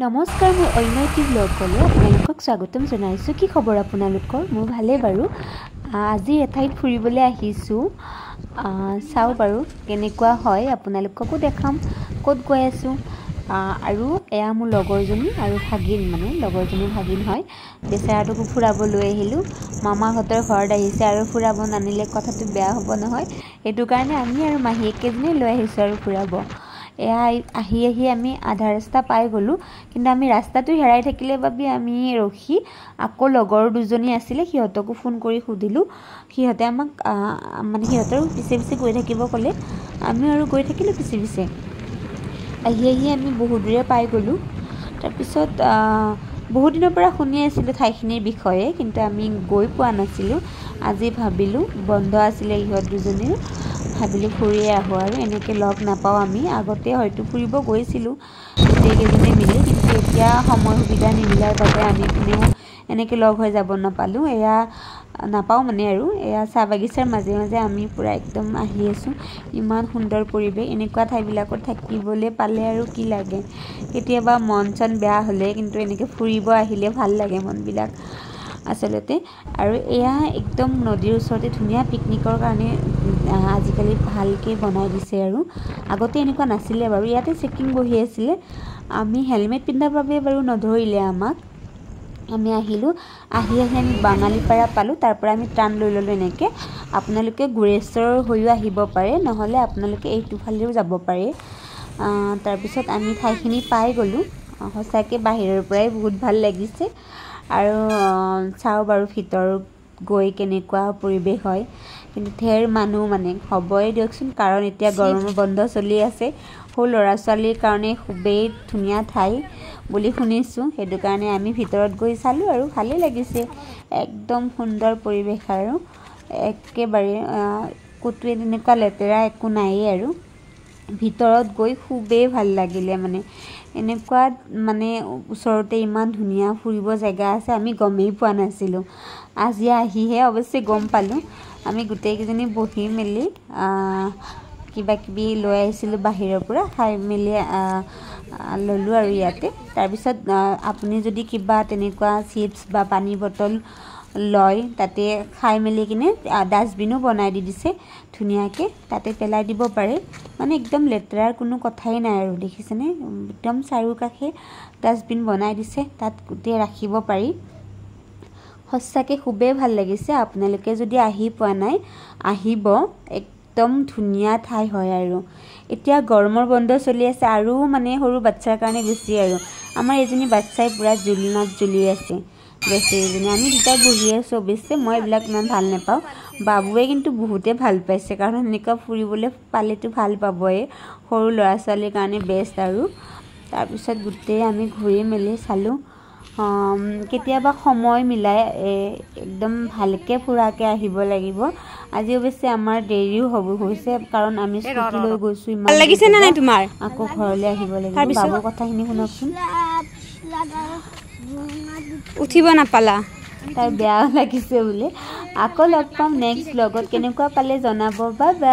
নমস্কাৰ, মই অন্যটি ব্লগলৈ আপোনালোকক স্বাগতম জনাইছোঁ। কি খবৰ আপোনালোকৰ? মোৰ ভালেই বাৰু। আজি এঠাইত ফুৰিবলৈ আহিছোঁ। চাওঁ বাৰু কেনেকুৱা হয়, আপোনালোককো দেখাম ক'ত গৈ আছোঁ। আৰু এয়া মোৰ লগৰজনী আৰু ভাগিন, মানে লগৰজনী ভাগিন হয়। বেচেৰাটোকো ফুৰাব লৈ আহিলোঁ। মামাহঁতৰ ঘৰত আহিছে আৰু ফুৰাব নানিলে কথাটো বেয়া হ'ব নহয়, সেইটো কাৰণে আমি আৰু মাহীয়েককেইজনী লৈ আহিছোঁ আৰু ফুৰাব। এয়া আহি আমি আধা ৰাস্তা পাই গ'লোঁ, কিন্তু আমি ৰাস্তাটো হেৰাই থাকিলে বাবে আমি ৰখি আকৌ লগৰ দুজনী আছিলে, সিহঁতকো ফোন কৰি সুধিলোঁ। সিহঁতে আমাক মানে সিহঁতৰ পিছে পিছে গৈ থাকিব ক'লে, আমি আৰু গৈ থাকিলোঁ পিছে পিছে। আহি আমি বহুত দূৰে পাই গ'লোঁ। তাৰপিছত বহুত দিনৰ পৰা শুনি আছিলোঁ ঠাইখিনিৰ বিষয়ে, কিন্তু আমি গৈ পোৱা নাছিলোঁ। আজি ভাবিলোঁ বন্ধ আছিলে ইহঁত দুজনীৰ, ভাবিলোঁ ফুৰিয়ে আহোঁ আৰু এনেকৈ লগ নাপাওঁ আমি। আগতে হয়তো ফুৰিব গৈছিলোঁ গোটেইকেইজনী মিলি, কিন্তু এতিয়া সময় সুবিধা নিমিলাৰ বাবে আমি কোনেও এনেকৈ লগ হৈ যাব নাপালোঁ। নাপাওঁ মানে আৰু এয়া চাহ বাগিচাৰ মাজে মাজে আমি পূৰা একদম আহি আছোঁ। ইমান সুন্দৰ পৰিৱেশ, এনেকুৱা ঠাইবিলাকত থাকিবলৈ পালে আৰু কি লাগে। কেতিয়াবা মন চন বেয়া হ'লে কিন্তু এনেকৈ ফুৰিব আহিলে ভাল লাগে মনবিলাক আচলতে। আৰু এয়া একদম নদীৰ ওচৰতে ধুনীয়া পিকনিকৰ কাৰণে আজিকালি ভালকৈ বনাই দিছে আৰু আগতে এনেকুৱা নাছিলে বাৰু। ইয়াতে চেকিং বহি আছিলে, আমি হেলমেট পিন্ধাৰ বাবে বাৰু নধৰিলে আমাক। আমি আহিলোঁ, আহি আমি বাঙালীপাৰা পালোঁ। তাৰ পৰা আমি টাৰ্ণ লৈ ল'লোঁ এনেকৈ। আপোনালোকে গুৰেশ্বৰ হৈও আহিব পাৰে, নহ'লে আপোনালোকে এইটো ফালেও যাব পাৰে। তাৰপিছত আমি ঠাইখিনি পাই গ'লোঁ। সঁচাকৈ বাহিৰৰ পৰাই বহুত ভাল লাগিছে। আৰু চাওঁ বাৰু ভিতৰত গৈ কেনেকুৱা পৰিৱেশ হয়, কিন্তু ঢেৰ মানুহ মানে হ'বই দিয়কচোন, কাৰণ এতিয়া গৰমৰ বন্ধ চলি আছে। সৰু ল'ৰা ছোৱালীৰ কাৰণে খুবেই ধুনীয়া ঠাই বুলি শুনিছোঁ, সেইটো কাৰণে আমি ভিতৰত গৈ চালোঁ আৰু ভালেই লাগিছে। একদম সুন্দৰ পৰিৱেশ আৰু একেবাৰে ক'তোৱে তেনেকুৱা লেতেৰা একো নায়েই আৰু ভিতৰত গৈ খুবেই ভাল লাগিলে। মানে এনেকুৱা মানে ওচৰতে ইমান ধুনীয়া ফুৰিব জেগা আছে, আমি গমেই পোৱা নাছিলোঁ। আজি আহিহে অৱশ্যে গম পালোঁ। আমি গোটেইকেইজনী বহি মেলি কিবা কিবি লৈ আহিছিলোঁ বাহিৰৰ পৰা, খাই মেলি ল'লোঁ আৰু ইয়াতে। তাৰপিছত আপুনি যদি কিবা তেনেকুৱা চিপছ বা পানী বটল লয়, তাতে খাই মেলি কিনে ডাষ্টবিনো বনাই দিছে ধুনীয়াকৈ, তাতে পেলাই দিব পাৰে। মানে একদম লেতেৰাৰ কোনো কথাই নাই আৰু দেখিছেনে, একদম চাৰিওকাষে ডাষ্টবিন বনাই দিছে, তাত গোটেই ৰাখিব পাৰি। সঁচাকৈ খুবেই ভাল লাগিছে। আপোনালোকে যদি আহি পোৱা নাই, আহিব। একদম ধুনীয়া ঠাই হয় আৰু এতিয়া গৰমৰ বন্ধ চলি আছে, আৰু মানে সৰু বাচ্ছাৰ কাৰণে বেছি আৰু আমাৰ এজনী বাচ্ছাই পূৰা জুলনাত জ্বলি আছে বেছি। আমি দুটাই বহি আছোঁ। অৱশ্যে মই এইবিলাক ইমান ভাল নাপাওঁ, বাবুৱে কিন্তু বহুতেই ভাল পাইছে, কাৰণ এনেকুৱা ফুৰিবলৈ পালেতো ভাল পাবই, সৰু ল'ৰা ছোৱালীৰ কাৰণে বেষ্ট আৰু। তাৰপিছত গোটেই আমি ঘূৰি মেলি চালোঁ। কেতিয়াবা সময় মিলাই একদম ভালকৈ ফুৰাকৈ আহিব লাগিব। আজি অৱশ্যে আমাৰ দেৰিও হৈছে, কাৰণ আমি স্কুটি লৈ গৈছোঁ ইমান। ভাল লাগিছে নে নাই তোমাৰ? আকৌ ঘৰলৈ আহিব লাগিব। বাবুৰ কথাখিনি শুনকচোন। উঠিব নাপালা, তাৰ বেয়াও লাগিছে বোলে। আকৌ লগ পাম নেক্সট ব্লগত, কেনেকুৱা পালে জনাব। Bye bye.